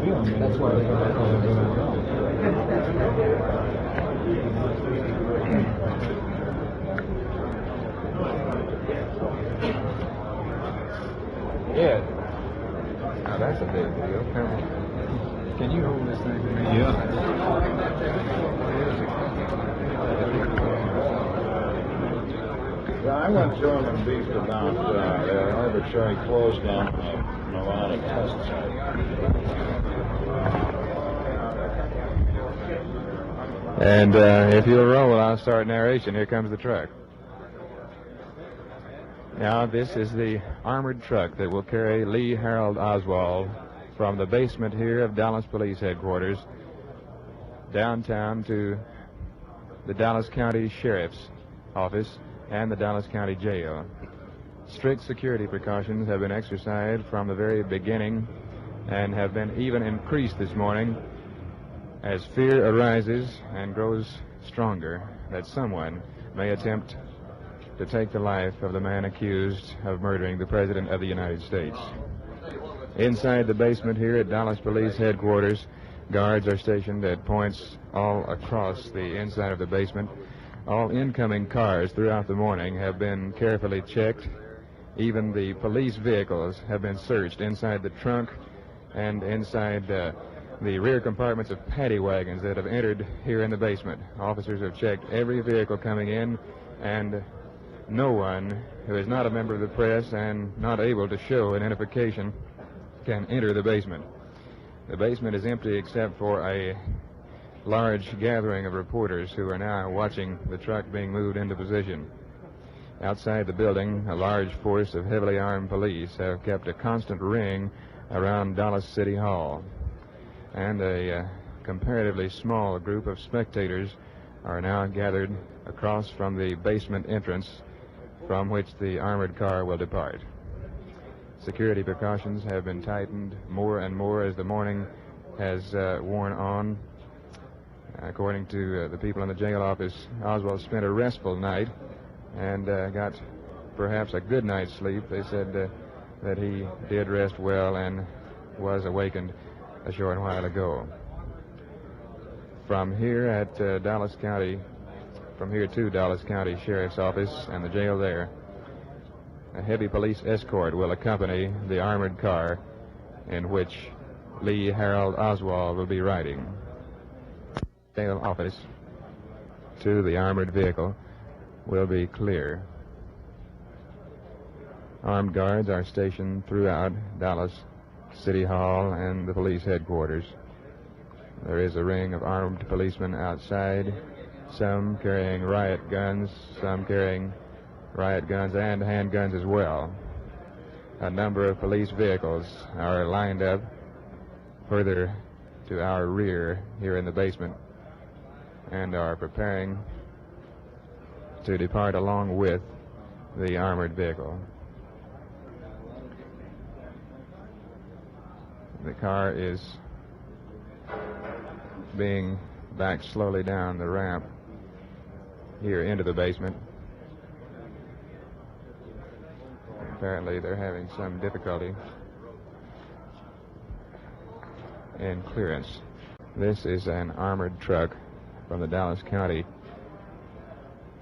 That's why they Yeah. Now that's a big deal. Can you hold this thing for me? Yeah. Yeah, I went to him and beefed about the arbitrary close down of Nevada test site. And if you'll roll, I'll start narration. Here comes the truck. Now, this is the armored truck that will carry Lee Harvey Oswald from the basement here of Dallas Police Headquarters downtown to the Dallas County Sheriff's Office and the Dallas County Jail. Strict security precautions have been exercised from the very beginning and have been even increased this morning as fear arises and grows stronger that someone may attempt to take the life of the man accused of murdering the President of the United States. Inside the basement here at Dallas Police Headquarters, guards are stationed at points all across the inside of the basement. All incoming cars throughout the morning have been carefully checked. Even the police vehicles have been searched inside the trunk and inside the rear compartments of paddy wagons that have entered here in the basement. Officers have checked every vehicle coming in, and no one who is not a member of the press and not able to show identification can enter the basement. The basement is empty except for a large gathering of reporters who are now watching the truck being moved into position. Outside the building, a large force of heavily armed police have kept a constant ring around Dallas City Hall, and a comparatively small group of spectators are now gathered across from the basement entrance from which the armored car will depart. Security precautions have been tightened more and more as the morning has worn on. According to the people in the jail office, Oswald spent a restful night and got perhaps a good night's sleep. They said that he did rest well and was awakened a short while ago. From here to Dallas County Sheriff's Office and the jail there, a heavy police escort will accompany the armored car in which Lee Harvey Oswald will be riding. Jail office to the armored vehicle will be clear. Armed guards are stationed throughout Dallas City Hall and the police headquarters. There is a ring of armed policemen outside, some carrying riot guns, some carrying riot guns and handguns as well. A number of police vehicles are lined up further to our rear here in the basement and are preparing to depart along with the armored vehicle. The car is being backed slowly down the ramp here into the basement. Apparently they're having some difficulty in clearance. This is an armored truck from the Dallas County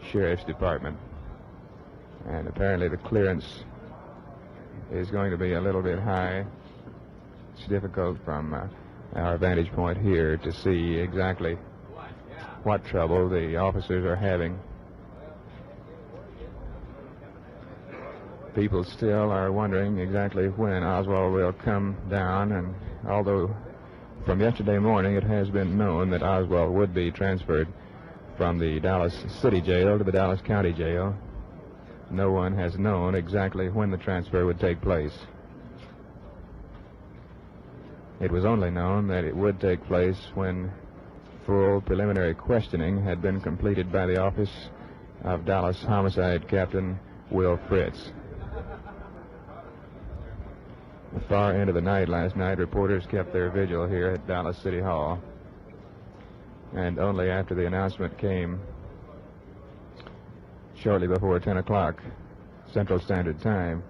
Sheriff's Department, and apparently the clearance is going to be a little bit high. It's difficult from our vantage point here to see exactly what trouble the officers are having. People still are wondering exactly when Oswald will come down, and although from yesterday morning it has been known that Oswald would be transferred from the Dallas City Jail to the Dallas County Jail, no one has known exactly when the transfer would take place. It was only known that it would take place when full preliminary questioning had been completed by the office of Dallas Homicide Captain Will Fritz. Far into the night last night, reporters kept their vigil here at Dallas City Hall, and only after the announcement came shortly before 10 o'clock Central Standard Time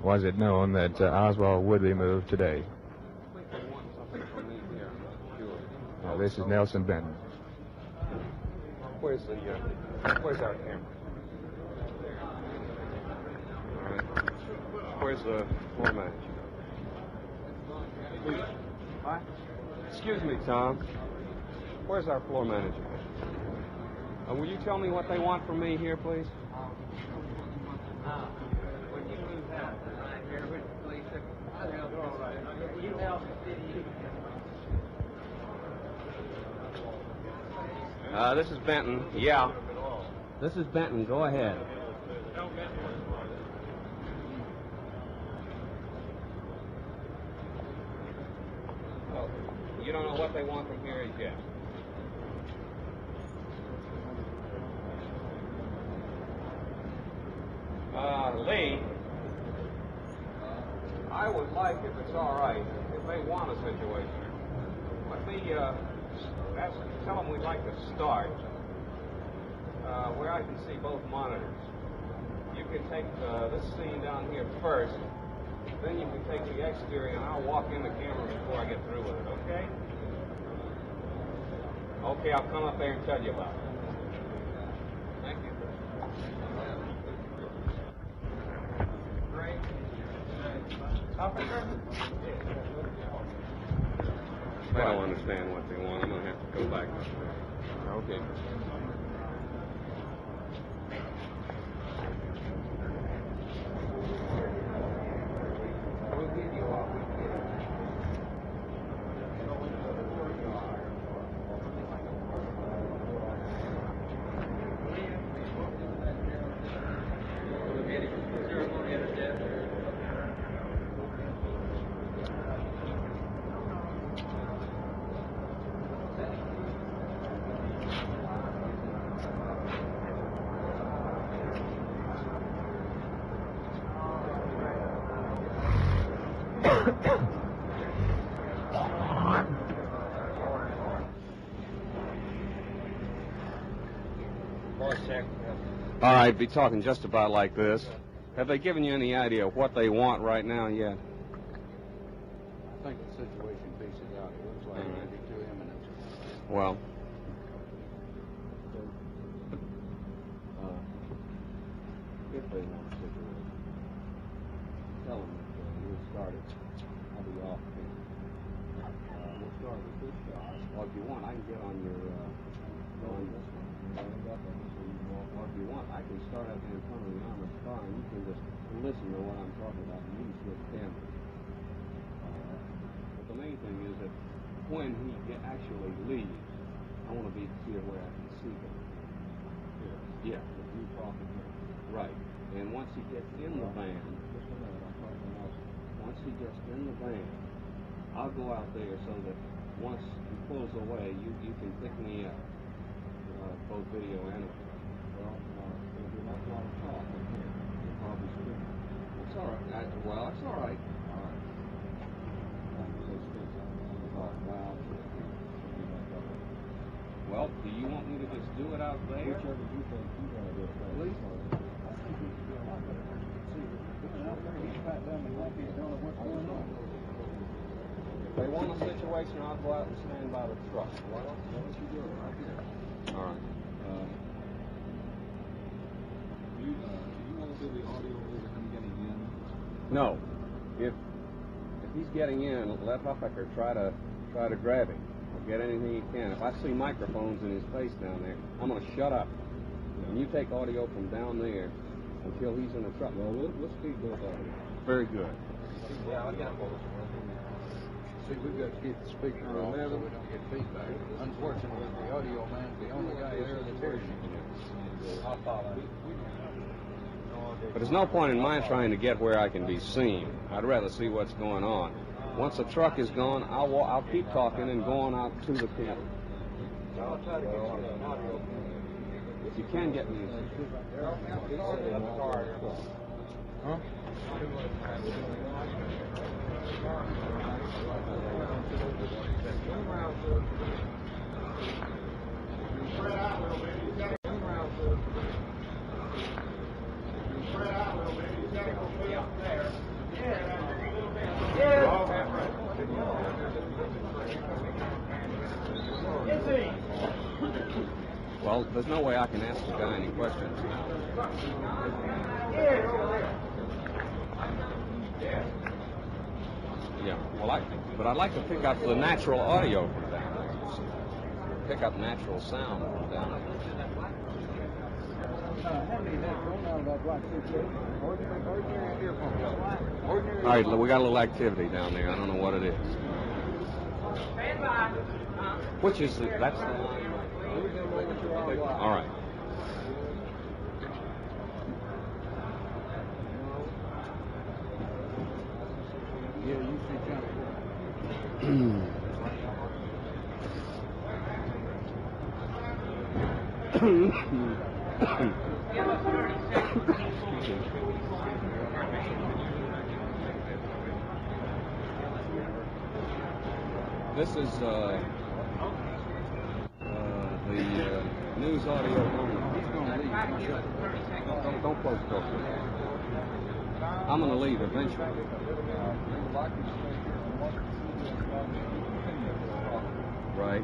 was it known that Oswald would be moved today. This is Nelson Benton. Where's our camera? All right. Where's the floor manager? What? Excuse me, Tom. Where's our floor manager? Will you tell me what they want from me here, please? This is Benton. Yeah. This is Benton. Go ahead. You don't know what they want from here yet. Lee, I would like, if it's all right, if they want a situation, let me tell them we'd like to start where I can see both monitors. You can take this scene down here first, then you can take the exterior, and I'll walk in the camera before I get through with it, okay? Okay, I'll come up there and tell you about it. Thank you. Great. Officer? I don't understand what they want. I'm going to have to go back. Okay. We'll give you all. All right, be talking just about like this. Have they given you any idea of what they want right now yet? I think the situation pieces out. It looks like it might be too imminent. Well, If they want a situation, tell them that we'll start it. I'll be off here. We'll start with this guy. well, if you want, I can get on your On this one. Or if you want, I can start up in front of the armored car, and you can just listen to what I'm talking about and use this camera. But the main thing is that when he actually leaves, I want to be here where I can see him. Yeah. If you talking to him. Right. And once he gets in the van, I'll go out there so that once he pulls away, you can pick me up, both video and audio. If you're not going to talk, you'll probably speak. It's all right. Well, it's all right. All right. Well, do you want me to just do it out there? Whichever you think you're going to do it. Please? I think you should do a lot better. See, looking out there, he's back down and like he's telling what's going on. If they want a situation, I'll go out and stand by the truck. Well, why don't you do it right here? All right. Do you want to do the audio over him getting in? No. If he's getting in, let Huffaker try to grab him or get anything he can. If I see microphones in his face down there, I'm going to shut up. And you take audio from down there until he's in the truck. Well, let's keep both audio. Very good. Yeah, I'll get both. See, we've got to keep the speaker off so we don't get feedback. Unfortunately, the audio man's the only guy there that's hearing you. I'll follow. But there's no point in my trying to get where I can be seen. I'd rather see what's going on. Once the truck is gone, I'll keep talking and go on out to the camera. I'll try to get you an audio. If you can get me. Huh? there's no way I can ask the guy any questions now. Yeah, well, but I'd like to pick up the natural audio from down there. Pick up natural sound from down there. All right, we got a little activity down there. I don't know what it is. Which is that's the line. All right. Yeah, you see This is the news audio only. Don't close the door. I'm going to leave eventually. Right.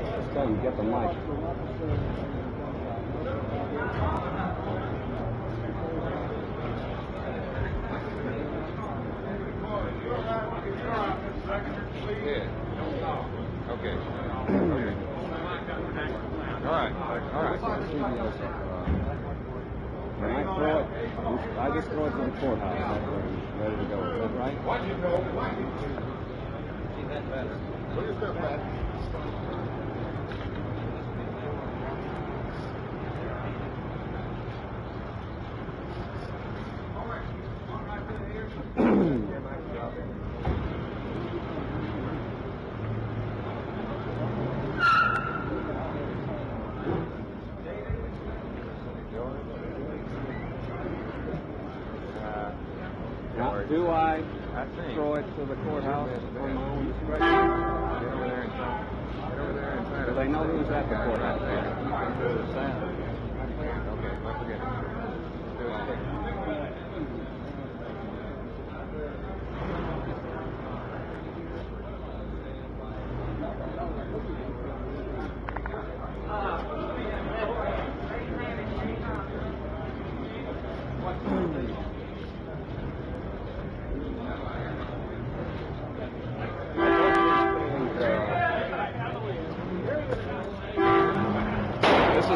Just tell him to get the mic. Yeah. Okay. All right. Can I throw it? I just throw it to the courthouse. Ready to go. Is that right? Do I throw it to the courthouse on my own discretion? Get over there and try. Do they know who's at the courthouse? Okay, don't forget it. Do it quick.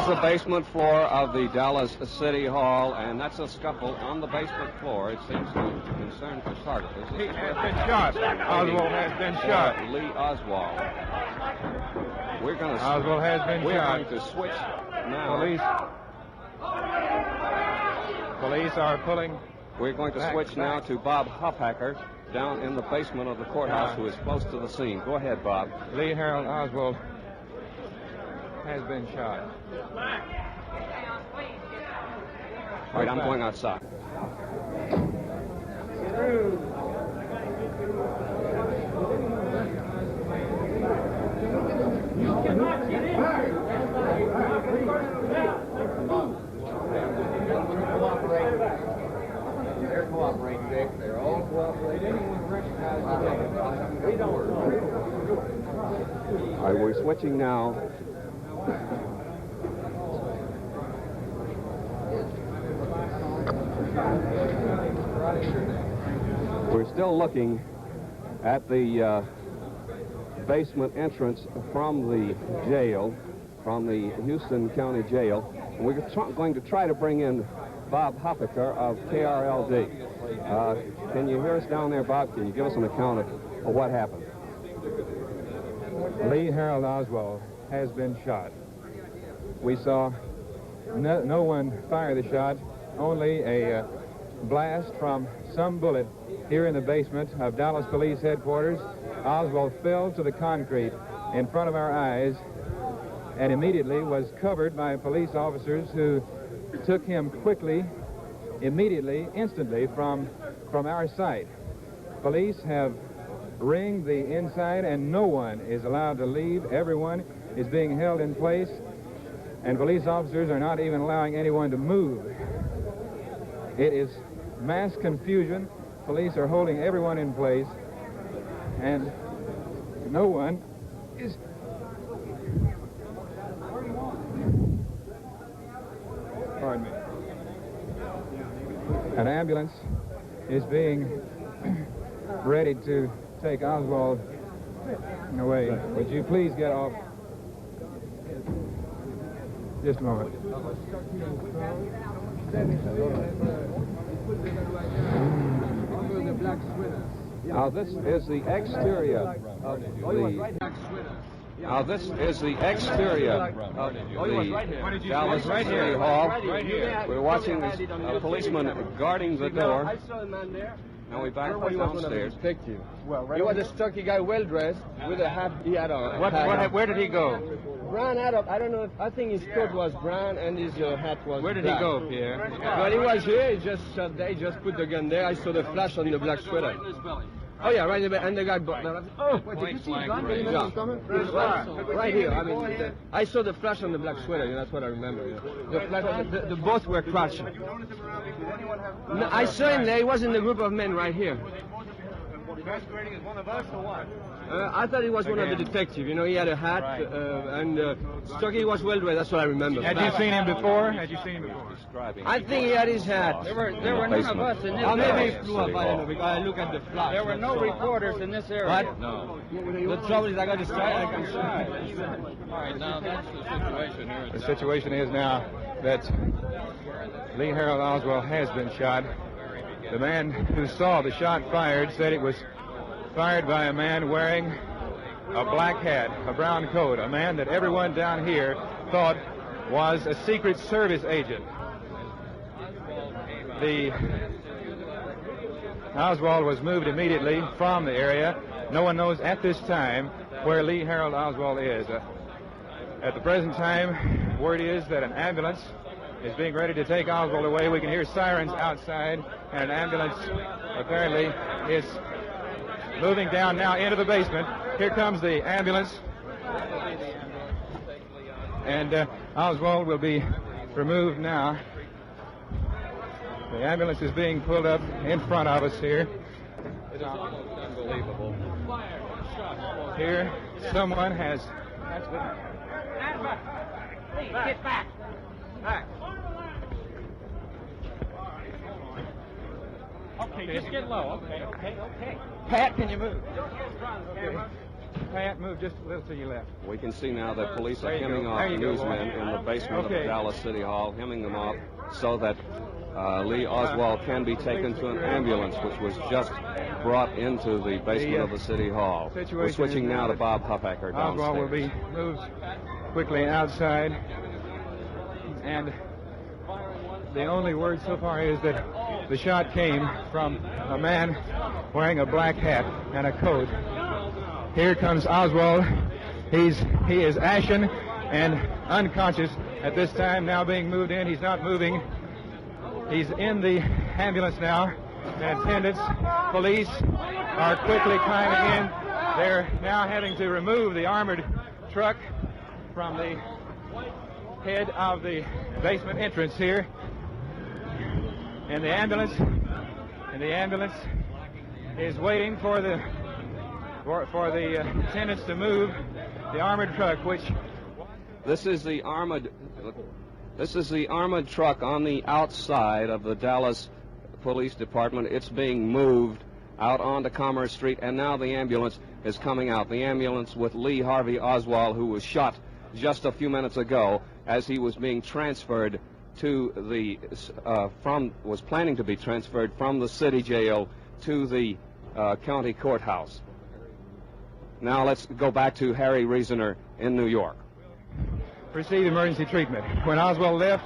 The basement floor of the Dallas City Hall, and that's a scuffle on the basement floor. It seems to concern photographers. He has been shot. Oswald has been shot. Lee Oswald. Oswald has been we're shot. Going to switch now. Police are pulling. We're going to switch now to Bob Huffaker down in the basement of the courthouse, who is close to the scene. Go ahead, Bob. Lee Harvey Oswald has been shot. All right, I'm going outside. You cannot get in. They're cooperating, Dick. They're all cooperating. Anyone recognize the we don't know. All right, we're switching now. We're still looking at the basement entrance from the jail, from the Houston County Jail. And we're going to try to bring in Bob Huffaker of KRLD. Can you hear us down there, Bob? Can you give us an account of what happened? Lee Harvey Oswald has been shot. We saw no one fire the shot, only a blast from some bullet here in the basement of Dallas Police Headquarters. Oswald fell to the concrete in front of our eyes and immediately was covered by police officers who took him quickly, immediately, instantly from our sight. Police have ringed the inside and no one is allowed to leave. Everyone is being held in place, and police officers are not even allowing anyone to move. It is mass confusion. Police are holding everyone in place, and no one is... Pardon me. An ambulance is being ready to take Oswald away. Would you please get off? Just a moment. Now this is the exterior of the... Now this is the exterior of the Dallas City Hall. We're watching this policeman guarding the door. I saw a man there. Now we back downstairs. Detective. He was a stocky guy, well dressed, with a hat he had on. Where did he go? Brown hat up. I don't know if I think his coat was brown and his hat was Where did black. he go, Pierre? Well, he was here. He just shot there. He just put the gun there. I saw the flash on the black sweater. Oh yeah, right in the back. And the guy. Oh, wait, did you see his gun? Yeah. Right here. I mean, I saw the flash on the black sweater. That's what I remember. Yeah. The flash. The both were crouching. No, I saw him there. He was in the group of men right here. Masquerading as one of us or what? I thought he was one of the detectives. You know, he had a hat and stocky was well dressed. That's what I remember. Had you seen him before? I think he had his hat. There were none of us in this Or maybe area. he flew up. I don't know because I look at the flash. There were no reporters in this area. What? No. The trouble is I got distracted. I can see. All right, now that's the situation here. The situation is now that Lee Harvey Oswald has been shot. The man who saw the shot fired said it was fired by a man wearing a black hat, a brown coat, a man that everyone down here thought was a Secret Service agent. The Oswald was moved immediately from the area. No one knows at this time where Lee Harvey Oswald is. At the present time, word is that an ambulance is being ready to take Oswald away. We can hear sirens outside, and an ambulance apparently is moving down now into the basement. Here comes the ambulance, and Oswald will be removed now. The ambulance is being pulled up in front of us here. It is almost unbelievable. Here, someone has... Get back. Back. Okay, just get low. Okay. Pat, can you move? Okay. Pat, move just a little to your left. We can see now that police are There you hemming go. off There you go, newsmen boy. in the basement of Okay. Dallas City Hall, hemming them off so that Lee Oswald can be taken to an ambulance, which was just brought into the basement of the City Hall. We're switching now to Bob Huffaker downstairs. Oswald will be moved quickly outside, and the only word so far is that the shot came from a man wearing a black hat and a coat. Here comes Oswald. He is ashen and unconscious at this time, now being moved in. He's not moving. He's in the ambulance now. The attendants, police are quickly climbing in. They're now having to remove the armored truck from the head of the basement entrance here. And the ambulance is waiting for the attendants to move the armored truck, which... This is the armored truck on the outside of the Dallas Police Department. It's being moved out onto Commerce Street, and now the ambulance is coming out. The ambulance with Lee Harvey Oswald, who was shot just a few minutes ago as he was being transferred to the was planning to be transferred from the city jail to the county courthouse. Now let's go back to Harry Reasoner in New York. Received emergency treatment. When Oswald left,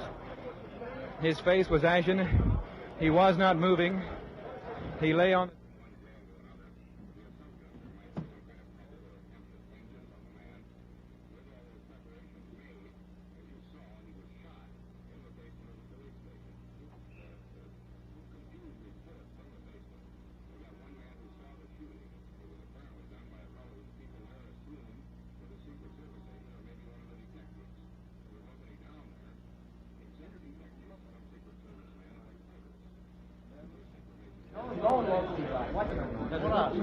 his face was ashen. He was not moving. He lay on...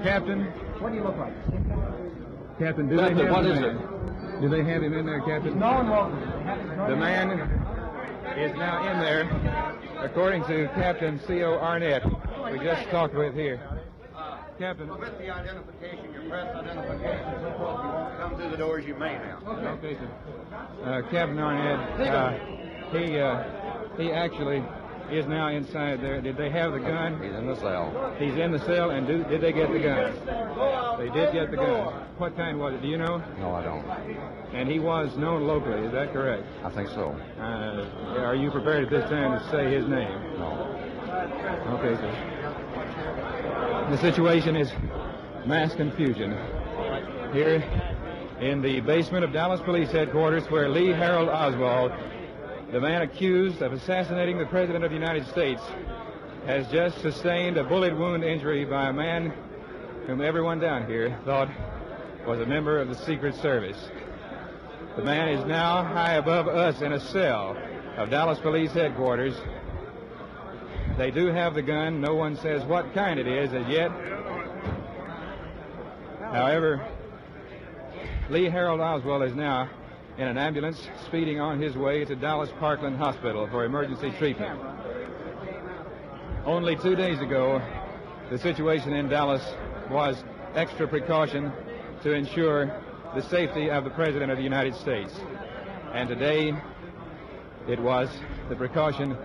Captain? What do you look like? Captain, do they have What the is man? Do they have him in there, Captain? No. The man is now in there, according to Captain C.O. Arnett, we just talked with here. Captain. With the identification, your press identification, so forth, you won't come through the doors, you may now. Okay, sir. Captain Arnett, he actually is now inside there. Did they have the gun? He's in the cell. He's in the cell, and did they get the gun? They did get the gun. What kind was it? Do you know? No, I don't. And he was known locally, is that correct? I think so. Are you prepared at this time to say his name? No. Okay, sir. The situation is mass confusion. Here in the basement of Dallas Police Headquarters, where Lee Harvey Oswald, the man accused of assassinating the President of the United States, has just sustained a bullet wound injury by a man whom everyone down here thought was a member of the Secret Service. The man is now high above us in a cell of Dallas Police Headquarters. They do have the gun. No one says what kind it is as yet. However, Lee Harvey Oswald is now in an ambulance speeding on his way to Dallas Parkland Hospital for emergency treatment. Only 2 days ago, the situation in Dallas was extra precaution to ensure the safety of the President of the United States. And today, it was the precaution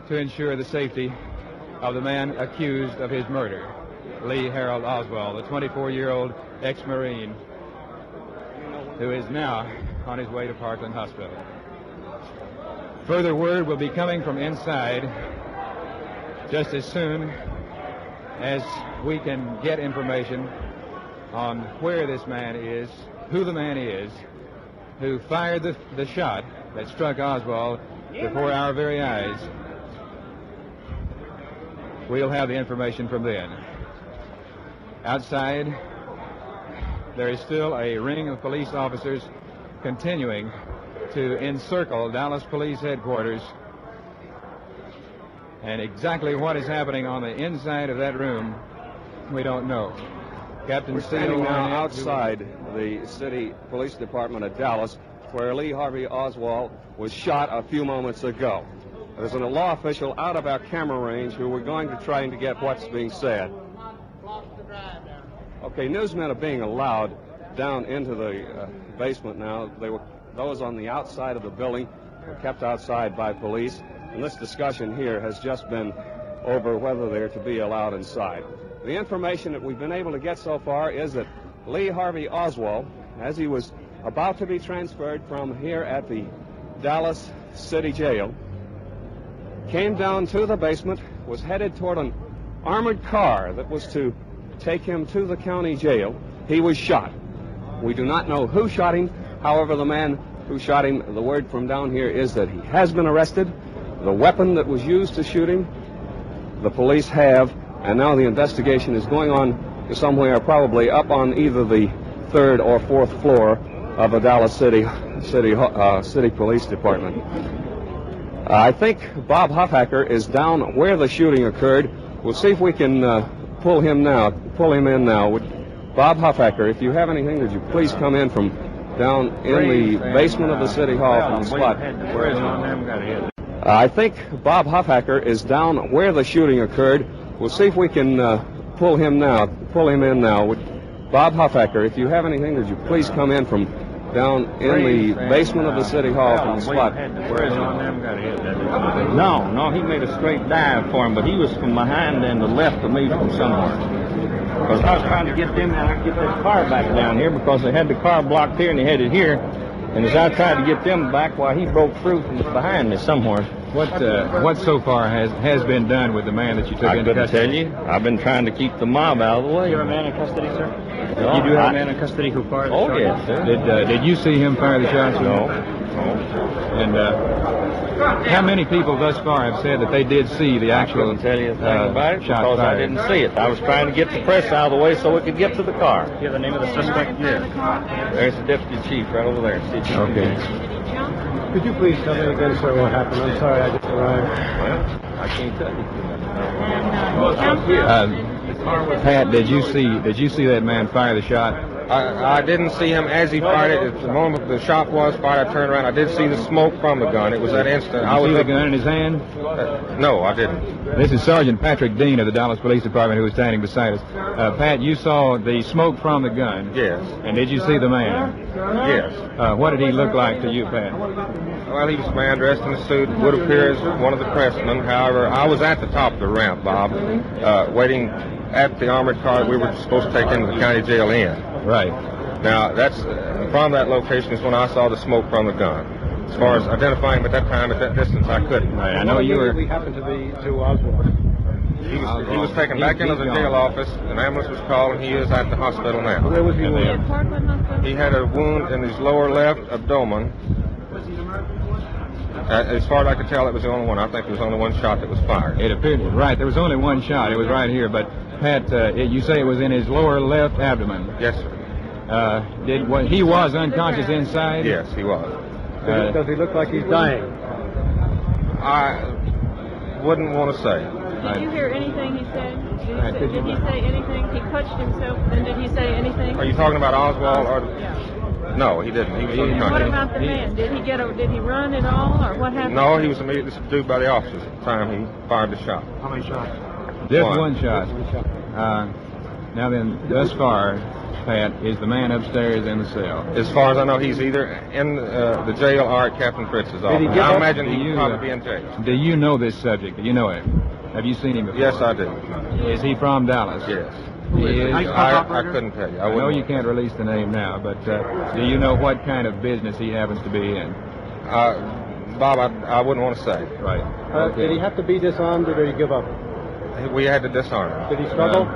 to ensure the safety of the man accused of his murder, Lee Harvey Oswald, the 24-year-old ex-Marine who is now on his way to Parkland Hospital. Further word will be coming from inside just as soon as we can get information on where this man is, who the man is, who fired the shot that struck Oswald before our very eyes. We'll have the information from then. Outside, there is still a ring of police officers continuing to encircle Dallas Police Headquarters. And exactly what is happening on the inside of that room, we don't know. Captain We're standing C.O. now Arnett, outside the city police department of Dallas, where Lee Harvey Oswald was shot a few moments ago. There's a law official out of our camera range who we're going to try to get what's being said. Okay, newsmen are being allowed down into the basement now. Those on the outside of the building were kept outside by police, and this discussion here has just been over whether they're to be allowed inside. The information that we've been able to get so far is that Lee Harvey Oswald, as he was about to be transferred from here at the Dallas City Jail, came down to the basement, was headed toward an armored car that was to take him to the county jail. He was shot. We do not know who shot him. However, the man who shot him, the word from down here is that he has been arrested. The weapon that was used to shoot him, the police have, and now the investigation is going on somewhere probably up on either the third or fourth floor of the Dallas City Police Department. I think Bob Huffacker is down where the shooting occurred. We'll see if we can pull him in now. Bob Huffacker, if you have anything, would you please come in from down in the basement of the City Hall from the spot? I think Bob Huffacker is down where the shooting occurred. We'll see if we can pull him in now. Bob Huffacker, if you have anything, would you please come in from down in the basement of the City Hall from the spot? No, he made a straight dive for him, but he was from behind and the left of me from somewhere. Because I was trying to get them and I get that car back down here because they had the car blocked here and they had it here. And as I tried to get them back, he broke through from behind me somewhere. What so far has been done with the man that you took into custody? I couldn't tell you. I've been trying to keep the mob out of the way. You have a man in custody, sir? No, You do have a man in custody who fired the shot? Oh, yes, sir. Did you see him fire the shots? No. And how many people thus far have said that they did see the actual I couldn't tell you a thing about it shot because I fired? didn't see it. I was trying to get the press out of the way so we could get to the car. Do you have the name of the suspect? Yes. There's the deputy chief right over there. See if you can Okay. get him. Could you please tell me again, sir, what happened? I'm sorry, I just arrived. Well, I can't tell you. Pat, did you see that man fire the shot? I didn't see him as he fired it. At the moment the shot was fired, I turned around. I did see the smoke from the gun. It was that instant. Did you see the gun in his hand? No, I didn't. This is Sergeant Patrick Dean of the Dallas Police Department who was standing beside us. Pat, you saw the smoke from the gun. Yes. And did you see the man? Yes. What did he look like to you, Pat? Well, he was a man dressed in a suit. Would appear as one of the pressmen. However, I was at the top of the ramp, Bob, waiting at the armored car that we were supposed to take into the county jail in. Right. Now, that's from that location is when I saw the smoke from the gun. As far as identifying him at that time, at that distance, I couldn't. Right. I know you were. We happened to Oswald. He was taken back into the jail office. An ambulance was called, and he is at the hospital now. Where was he wounded? He had a wound in his lower left abdomen. As far as I could tell, it was the only one. I think there was only one shot that was fired. It appeared, right, there was only one shot. It was right here. But, Pat, you say it was in his lower left abdomen. Yes, sir. He was unconscious inside? Yes, he was. Does he look like he's dying? I wouldn't want to say. Did you hear anything he said? Did he say anything? He touched himself, and did he say anything? Are you talking about Oswald? Or... Yeah. No, he didn't. He was unconscious. What about the man? Did he run at all, or what happened? No, he was immediately subdued by the officers at the time he fired the shot. How many shots? Just one shot. Now then, thus far, Pat, is the man upstairs in the cell? As far as I know, he's either in the jail or at Captain Fritz's office. I imagine he'd probably be in jail. Do you know this subject? Do you know him? Have you seen him before? Yes, I do. Is he from Dallas? Yes. He is? I couldn't tell you. I know you can't release the name now, but do you know what kind of business he happens to be in? Bob, I wouldn't want to say. Right. Okay. Did he have to be disarmed, or did he give up? We had to disarm him. Did he struggle?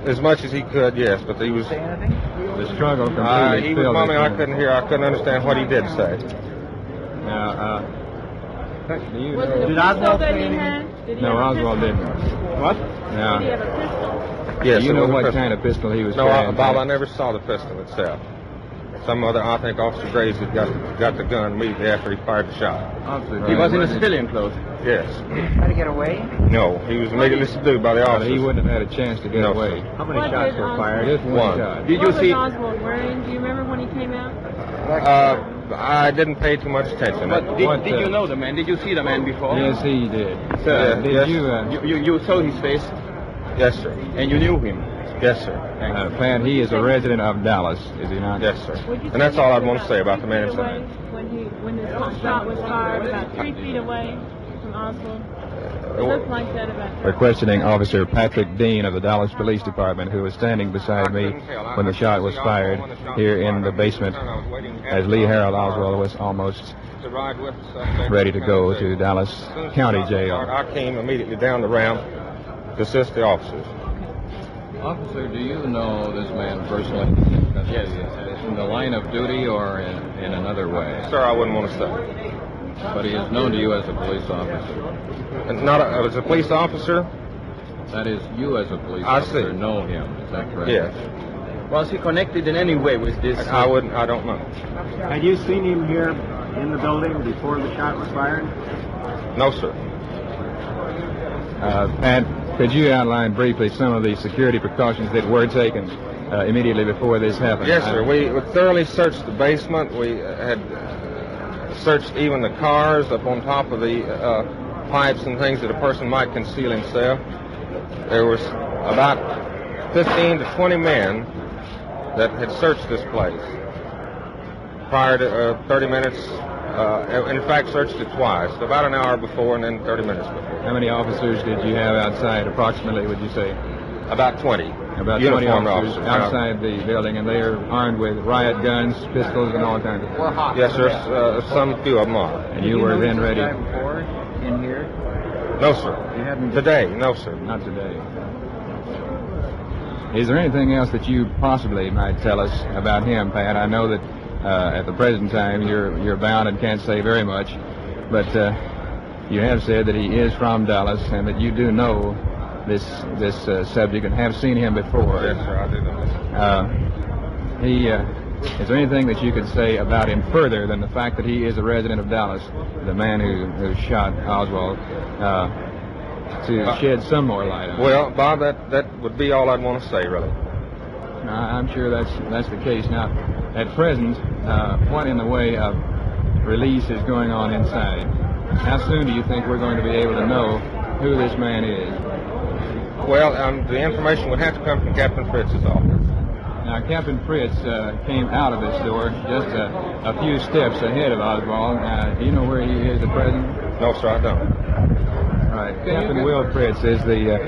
As much as he could, yes, but he was... The struggle completely he was mumbling. I couldn't hear. I couldn't understand what he did say. Now, do you Was know... it a Did pistol Oswald that say he anything? had? Did he No, have a Oswald pistol? didn't. What? Now, Did he have a pistol? Yes, do you it know was a what pistol. kind of pistol he was No, carrying? Bob, I never saw the pistol itself. Some other, I think Officer Graves had got the gun immediately after he fired the shot. He was in a civilian clothes. Yes. Try to get away? No, he was immediately subdued by the officers. He wouldn't have had a chance to get away. How many What shots did were Oswald- fired? Just one shot. What was Oswald wearing? Do you remember when he came out? I didn't pay too much attention. But did you know the man? Did you see the man before? Yes, he did. Did yes. you... You saw his face Yes, sir. and you knew him. Yes, sir. Pat, he is a resident of Dallas, is he not? Yes, sir. Would you And that's say all he I'd was want to about say about the 3 man feet away inside. when his shot was fired, about 3 feet away from Oswald? It looked like that about We're questioning Officer Patrick Dean of the Dallas Police Department, who was standing beside me when the shot was fired here in the basement, as Lee Harvey Oswald was almost ready to go to Dallas County Jail. I came immediately down the ramp to assist the officers. Officer, do you know this man personally? Yes. In the line of duty or in another way? Sir, I wouldn't want to say. But he is known to you as a police officer. And not as a police officer? That is, you as a police I officer see. know him. Is that correct? Yes. Was he connected in any way with this? I don't know. Had you seen him here in the building before the shot was fired? No, sir. Pat, could you outline briefly some of the security precautions that were taken immediately before this happened? Yes, sir. We thoroughly searched the basement. We had searched even the cars up on top of the pipes and things that a person might conceal himself. There was about 15 to 20 men that had searched this place prior to 30 minutes. In fact, searched it twice, about an hour before and then 30 minutes before. How many officers did you have outside, approximately, would you say? About 20. About 20 uniformed officers outside the building, and they are armed with riot guns, pistols, and all kinds of things. Yes, sir. Some few of them are. And you were then ready? Before, in here? No, sir. You haven't Today, no, sir. Not today. Is there anything else that you possibly might tell us about him, Pat? I know that at the present time you're bound and can't say very much, but you have said that he is from Dallas and that you do know this subject and have seen him before. Yes, sir, I do know. Is there anything that you could say about him further than the fact that he is a resident of Dallas, the man who shot Oswald? to shed some more light on it. Well, Bob, that would be all I'd want to say, really. I'm sure that's the case. Now, at present, what in the way of release is going on inside? How soon do you think we're going to be able to know who this man is? Well, the information would have to come from Captain Fritz's office. Now, Captain Fritz came out of this door just a few steps ahead of Oswald. Do you know where he is at present? No, sir, I don't. Right. Captain Will Fritz is the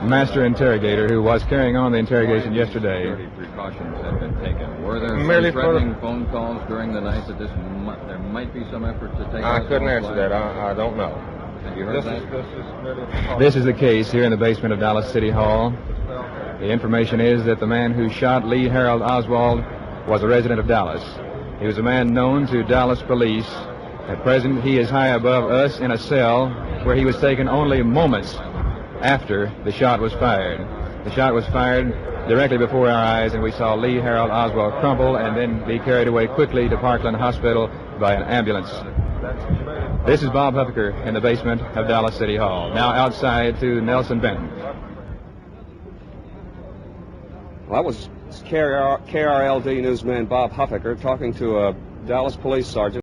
master interrogator who was carrying on the interrogation yesterday. Precautions have been taken. Were there Merely some threatening phone calls during the night that there might be some effort to take? I couldn't answer that. I don't know. Have you heard that? This is the case here in the basement of Dallas City Hall. The information is that the man who shot Lee Harvey Oswald was a resident of Dallas. He was a man known to Dallas police. At present, he is high above us in a cell where he was taken only moments after the shot was fired. The shot was fired directly before our eyes, and we saw Lee Harvey Oswald crumple and then be carried away quickly to Parkland Hospital by an ambulance. This is Bob Huffaker in the basement of Dallas City Hall. Now outside to Nelson Benton. Well, that was KRLD newsman Bob Huffaker talking to a Dallas police sergeant.